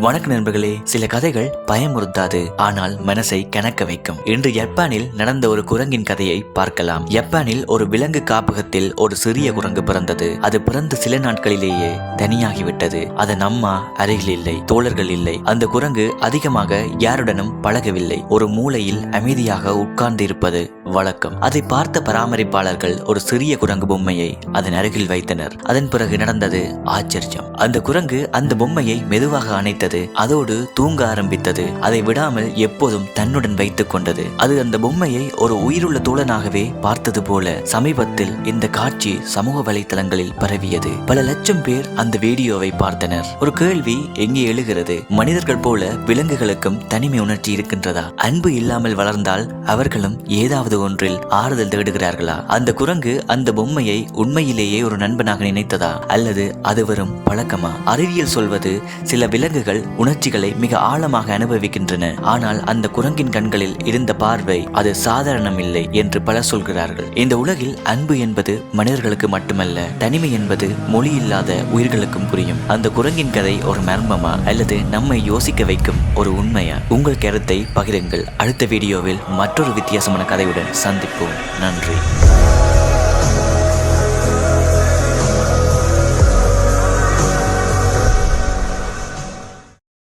வணக்க நண்பர்களே, சில கதைகள் பயமுறுத்தாது, ஆனால் மனசை கணக்க வைக்கும். இன்று ஜப்பானில் நடந்த ஒரு குரங்கின் கதையை பார்க்கலாம். ஜப்பானில் ஒரு விலங்கு காப்பகத்தில் ஒரு சிறிய குரங்கு பிறந்தது. அது பிறந்த சில நாட்களிலேயே தனியாகிவிட்டது. அதன் அம்மா அருகில் இல்லை, தோழர்கள் இல்லை. அந்த குரங்கு அதிகமாக யாருடனும் பழகவில்லை. ஒரு மூலையில் அமைதியாக உட்கார்ந்து இருப்பது வழக்கம். அதை பார்த்த பராமரிப்பாளர்கள் ஒரு சிறிய குரங்கு பொம்மையை அதன் அருகில் வைத்தனர். அதன் பிறகு நடந்தது ஆச்சரியம். அந்த குரங்கு அந்த பொம்மையை மெதுவாக அணைத்தது. அதோடு தூங்க ஆரம்பித்தது. அதை விடாமல் எப்போதும் தன்னுடன் வைத்துக் கொண்டது. அது அந்த பொம்மையை ஒரு உயிருள்ள தோழனாகவே பார்த்தது போல. சமீபத்தில் இந்த காட்சி சமூக வலைத்தளங்களில் பரவியது. பல லட்சம் பேர் அந்த வீடியோவை பார்த்தனர். ஒரு கேள்வி எங்கே எழுகிறது: மனிதர்கள் போல விலங்குகளுக்கும் தனிமை உணர்ச்சி இருக்கின்றதா? அன்பு இல்லாமல் வளர்ந்தால் அவர்களும் ஏதாவது ஒன்றில் ஆறுதல் தேடுகிறார்களா? அந்த குரங்கு அந்த பொம்மையை உண்மையிலேயே ஒரு நண்பனாக நினைத்ததா, அல்லது அது வரும் பழக்கமா? அறிவியல் சொல்வது, சில விலங்குகள் உணர்ச்சிகளை மிக ஆழமாக அனுபவிக்கின்றன. ஆனால் அந்த குரங்கின் கண்களில் இருந்த பார்வை அது சாதாரணம் இல்லை என்று பலர் சொல்கிறார்கள். இந்த உலகில் அன்பு என்பது மனிதர்களுக்கு மட்டுமல்ல, தனிமை என்பது மொழி இல்லாத உயிர்களுக்கும் புரியும். அந்த குரங்கின் கதை ஒரு மர்மமா, அல்லது நம்மை யோசிக்க வைக்கும் ஒரு உண்மையா? உங்கள் கருத்தை பகிருங்கள். அடுத்த வீடியோவில் மற்றொரு வித்தியாசமான கதையுடன் சந்திப்போம். நன்றி.